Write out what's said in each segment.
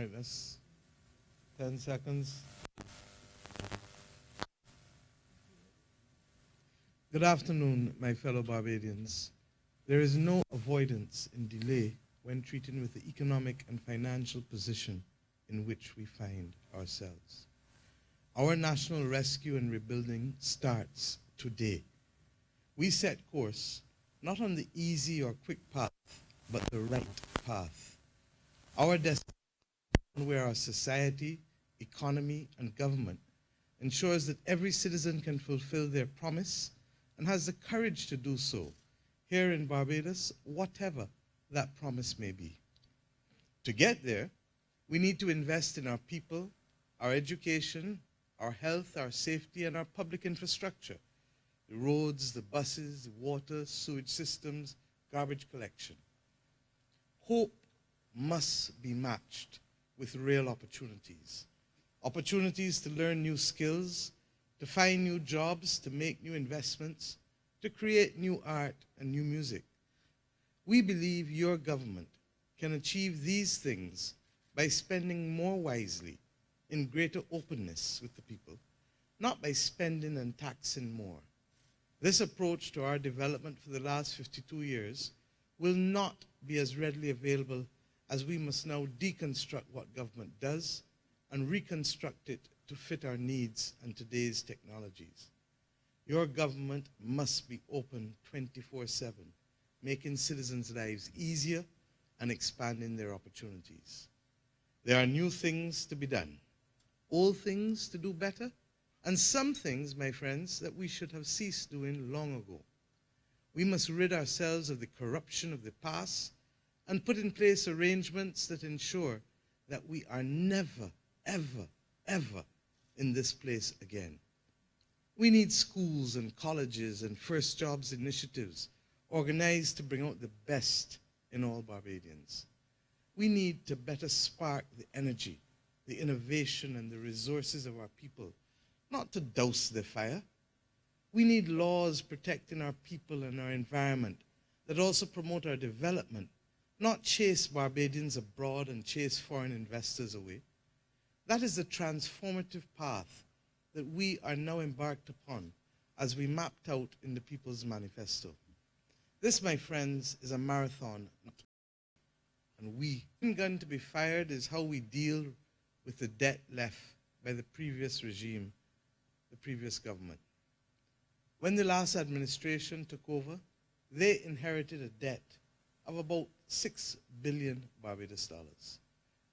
right, that's 10 seconds. Good afternoon, my fellow Barbadians. There is no avoidance in delay when treating with the economic and financial position in which we find ourselves. Our national rescue and rebuilding starts today. We set course not on the easy or quick path, but the right path. Our destination where our society, economy, and government ensures that every citizen can fulfill their promise and has the courage to do so here in Barbados, whatever that promise may be. To get there, we need to invest in our people, our education, our health, our safety, and our public infrastructure. The roads, the buses, the water, sewage systems, garbage collection. Hope must be matched with real opportunities. Opportunities to learn new skills, to find new jobs, to make new investments, to create new art and new music. We believe your government can achieve these things by spending more wisely, in greater openness with the people, not by spending and taxing more. This approach to our development for the last 52 years will not be as readily available as we must now deconstruct what government does and reconstruct it to fit our needs and today's technologies. Your government must be open 24/7, making citizens' lives easier and expanding their opportunities. There are new things to be done, old things to do better, and some things, my friends, that we should have ceased doing long ago. We must rid ourselves of the corruption of the past and put in place arrangements that ensure that we are never, ever, ever in this place again. We need schools and colleges and first jobs initiatives organized to bring out the best in all Barbadians. We need to better spark the energy, the innovation, and the resources of our people, not to douse the fire. We need laws protecting our people and our environment that also promote our development, not chase Barbadians abroad and chase foreign investors away. That is the transformative path that we are now embarked upon as we mapped out in the People's Manifesto. This, my friends, is a marathon, and we, gun to be fired is how we deal with the debt left by the previous regime, the previous government. When the last administration took over, they inherited a debt of about $6 billion Barbados dollars.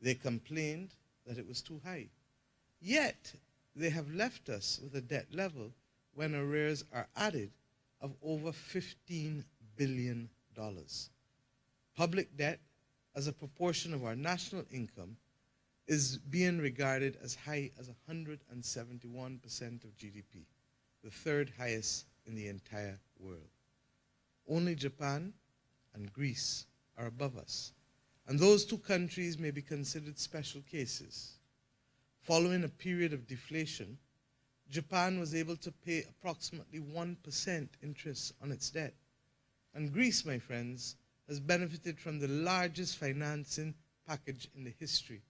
They complained that it was too high. Yet, they have left us with a debt level when arrears are added of over $15 billion. Public debt as a proportion of our national income is being regarded as high as 171% of GDP, the third highest in the entire world. Only Japan and Greece are above us, and those two countries may be considered special cases. Following a period of deflation, Japan was able to pay approximately 1% interest on its debt, and Greece, my friends, has benefited from the largest financing package in the history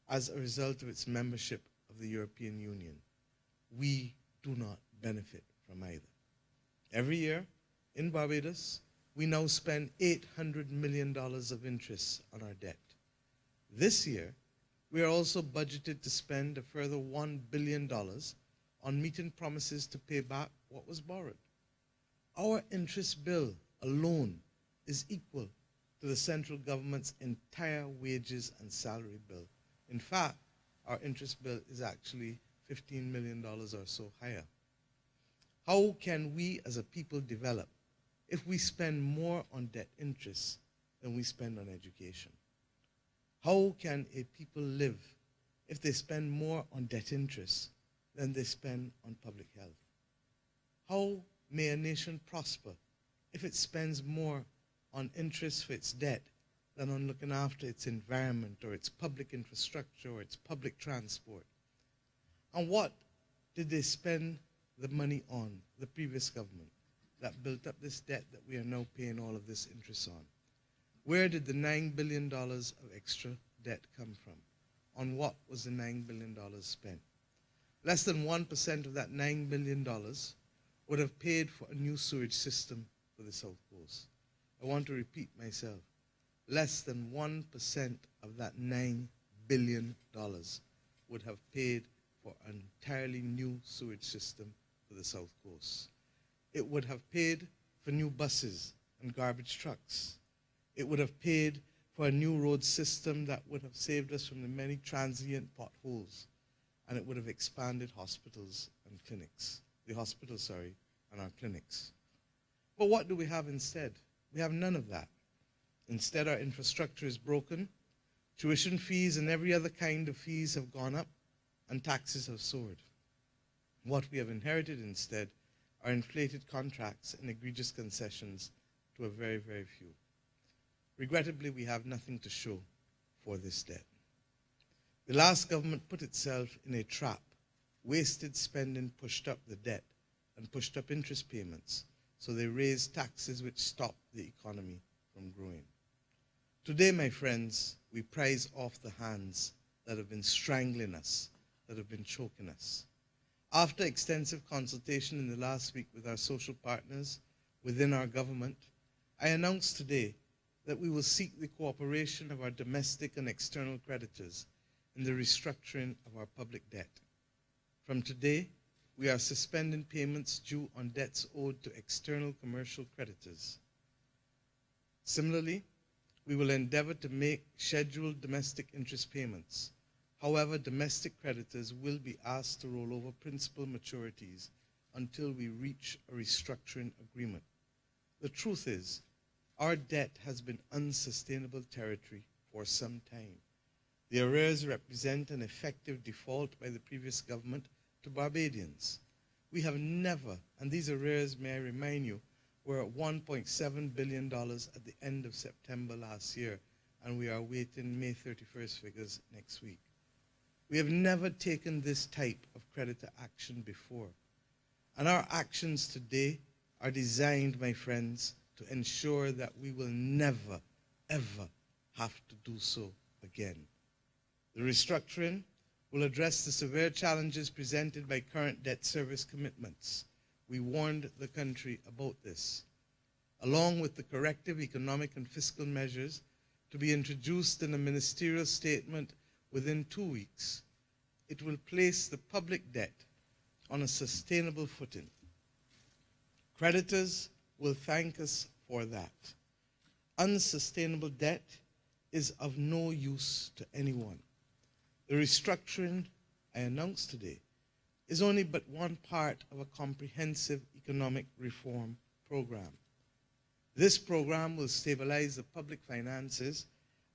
as a result of its membership of the European Union. We do not benefit from either. Every year in Barbados, we now spend $800 million of interest on our debt. This year, we are also budgeted to spend a further $1 billion on meeting promises to pay back what was borrowed. Our interest bill alone is equal to the central government's entire wages and salary bill. In fact, our interest bill is actually $15 million or so higher. How can we as a people develop if we spend more on debt interest than we spend on education? How can a people live if they spend more on debt interest than they spend on public health? How may a nation prosper if it spends more on interest for its debt than on looking after its environment or its public infrastructure or its public transport? And what did they spend the money on, the previous government, that built up this debt that we are now paying all of this interest on? Where did the $9 billion of extra debt come from? on what was the $9 billion spent. Less than 1% of that $9 billion would have paid for a new sewage system for the South Coast. I want to repeat myself. Less than 1% of that $9 billion would have paid for an entirely new sewage system for the South Coast. It would have paid for new buses and garbage trucks. It would have paid for a new road system that would have saved us from the many transient potholes. And it would have expanded hospitals and clinics. The hospitals, sorry, and our clinics. But what do we have instead? We have none of that. Instead, our infrastructure is broken. Tuition fees and every other kind of fees have gone up, and taxes have soared. What we have inherited instead are inflated contracts and egregious concessions to a very, very few. Regrettably, we have nothing to show for this debt. The last government put itself in a trap. Wasted spending pushed up the debt and pushed up interest payments, so they raised taxes which stopped the economy from growing. Today, my friends, we prize off the hands that have been strangling us, that have been choking us. After extensive consultation in the last week with our social partners within our government, I announced today that we will seek the cooperation of our domestic and external creditors in the restructuring of our public debt. From today, we are suspending payments due on debts owed to external commercial creditors. Similarly, we will endeavor to make scheduled domestic interest payments. However, domestic creditors will be asked to roll over principal maturities until we reach a restructuring agreement. The truth is, our debt has been unsustainable territory for some time. The arrears represent an effective default by the previous government to Barbadians. We have never, and these arrears, may I remind you, were at $1.7 billion at the end of September last year, and we are awaiting May 31st figures next week. We have never taken this type of creditor action before. And our actions today are designed, my friends, to ensure that we will never, ever have to do so again. The restructuring will address the severe challenges presented by current debt service commitments. We warned the country about this, along with the corrective economic and fiscal measures to be introduced in a ministerial statement within 2 weeks. It will place the public debt on a sustainable footing. Creditors will thank us for that. Unsustainable debt is of no use to anyone. The restructuring I announced today is only but one part of a comprehensive economic reform program. This program will stabilize the public finances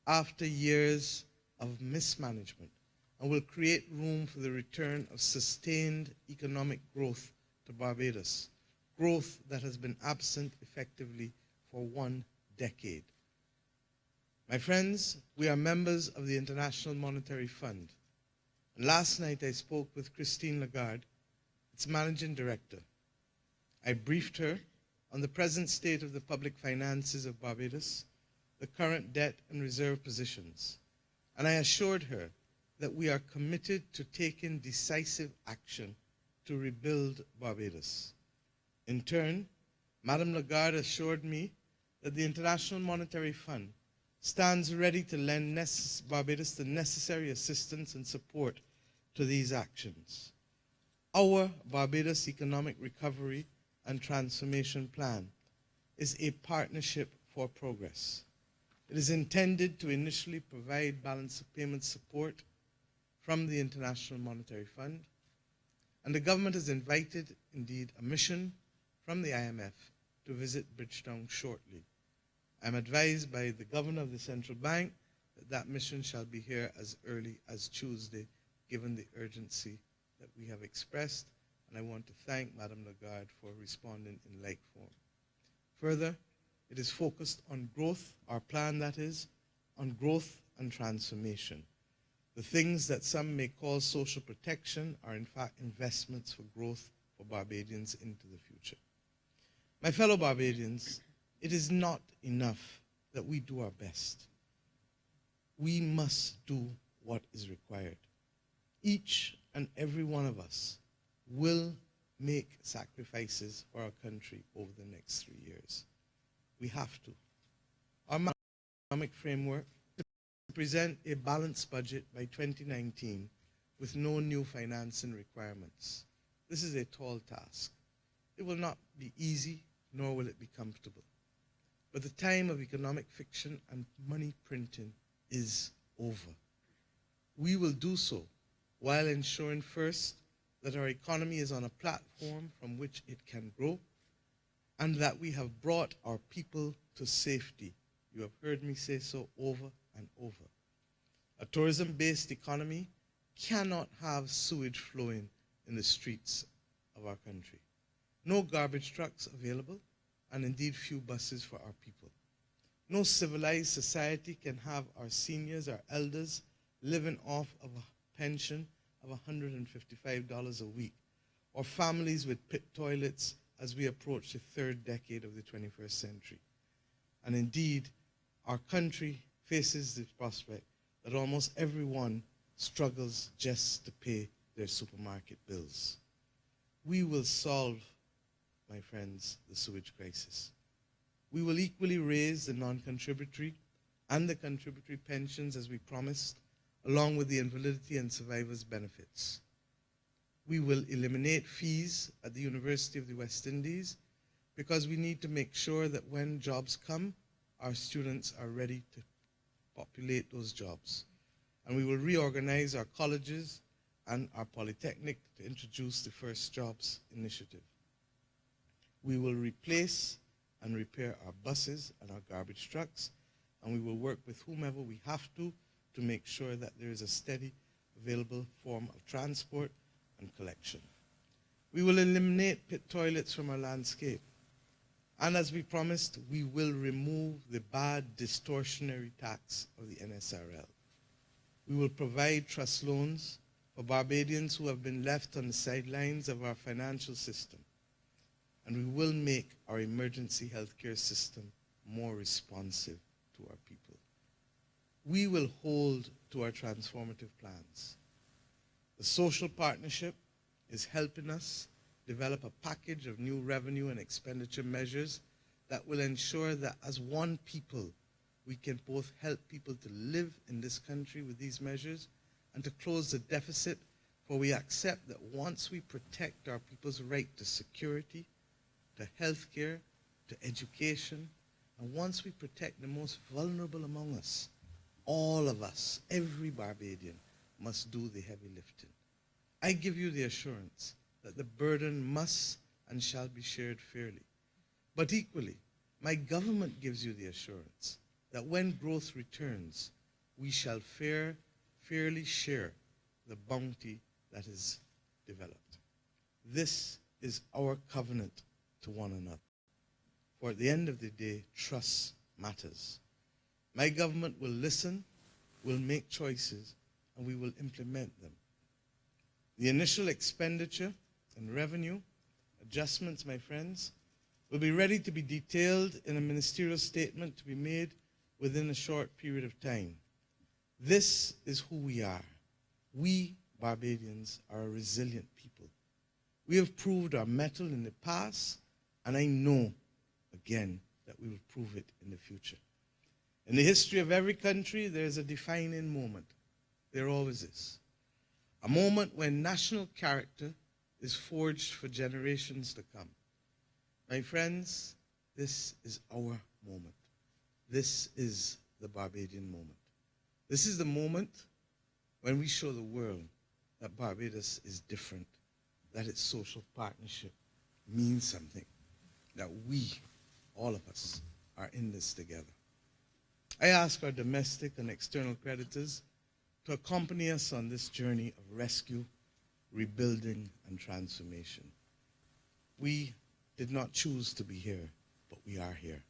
after years of mismanagement and will create room for the return of sustained economic growth to Barbados, growth that has been absent effectively for 1 decade. My friends, we are members of the International Monetary Fund. And last night I spoke with Christine Lagarde, its managing director. I briefed her on the present state of the public finances of Barbados, the current debt and reserve positions, and I assured her that we are committed to taking decisive action to rebuild Barbados. In turn, Madame Lagarde assured me that the International Monetary Fund stands ready to lend Barbados the necessary assistance and support to these actions. Our Barbados Economic Recovery and Transformation Plan is a partnership for progress. It is intended to initially provide balance of payment support from the International Monetary Fund, and the government has invited, indeed, a mission from the IMF to visit Bridgetown shortly. I'm advised by the governor of the central bank that that mission shall be here as early as Tuesday, given the urgency that we have expressed, and I want to thank Madame Lagarde for responding in like form. Further, it is focused on growth, our plan that is, on growth and transformation. The things that some may call social protection are in fact investments for growth for Barbadians into the future. My fellow Barbadians, it is not enough that we do our best. We must do what is required. Each and every one of us will make sacrifices for our country over the next 3 years. We have to. Our economic framework to present a balanced budget by 2019 with no new financing requirements. This is a tall task. It will not be easy, nor will it be comfortable. But the time of economic fiction and money printing is over. We will do so while ensuring first that our economy is on a platform from which it can grow, and that we have brought our people to safety. You have heard me say so over and over. A tourism-based economy cannot have sewage flowing in the streets of our country. No garbage trucks available, and indeed few buses for our people. No civilized society can have our seniors, our elders, living off of a pension of $155 a week, or families with pit toilets as we approach the third decade of the 21st century. And indeed, our country faces the prospect that almost everyone struggles just to pay their supermarket bills. We will solve, my friends, the sewage crisis. We will equally raise the non-contributory and the contributory pensions as we promised, along with the invalidity and survivors' benefits. We will eliminate fees at the University of the West Indies because we need to make sure that when jobs come, our students are ready to populate those jobs. And we will reorganize our colleges and our polytechnic to introduce the First Jobs initiative. We will replace and repair our buses and our garbage trucks, and we will work with whomever we have to make sure that there is a steady, available form of transport and collection. We will eliminate pit toilets from our landscape. And as we promised, we will remove the bad distortionary tax of the NSRL. We will provide trust loans for Barbadians who have been left on the sidelines of our financial system. And we will make our emergency healthcare system more responsive to our people. We will hold to our transformative plans. The social partnership is helping us develop a package of new revenue and expenditure measures that will ensure that as one people, we can both help people to live in this country with these measures and to close the deficit, for we accept that once we protect our people's right to security, to health care, to education, and once we protect the most vulnerable among us, all of us, every Barbadian, must do the heavy lifting. I give you the assurance that the burden must and shall be shared fairly. But equally, my government gives you the assurance that when growth returns, we shall fairly share the bounty that is developed. This is our covenant to one another. For at the end of the day, trust matters. My government will listen, will make choices, and we will implement them. The initial expenditure and revenue adjustments, my friends, will be ready to be detailed in a ministerial statement to be made within a short period of time. This is who we are. We, Barbadians, are a resilient people. We have proved our mettle in the past, and I know, again, that we will prove it in the future. In the history of every country, there is a defining moment. There always is. A moment when national character is forged for generations to come. My friends, this is our moment. This is the Barbadian moment. This is the moment when we show the world that Barbados is different, that its social partnership means something, that we, all of us, are in this together. I ask our domestic and external creditors to accompany us on this journey of rescue, rebuilding, and transformation. We did not choose to be here, but we are here.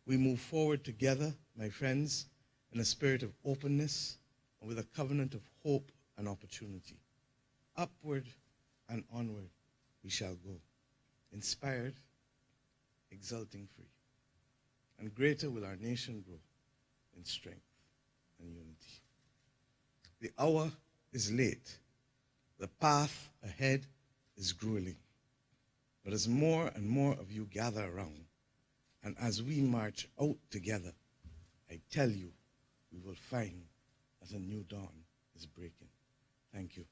We move forward together, my friends, in a spirit of openness and with a covenant of hope and opportunity. Upward and onward we shall go, inspired, exulting free. And greater will our nation grow in strength and unity. The hour is late. The path ahead is grueling. But as more and more of you gather around, and as we march out together, I tell you, we will find that a new dawn is breaking. Thank you.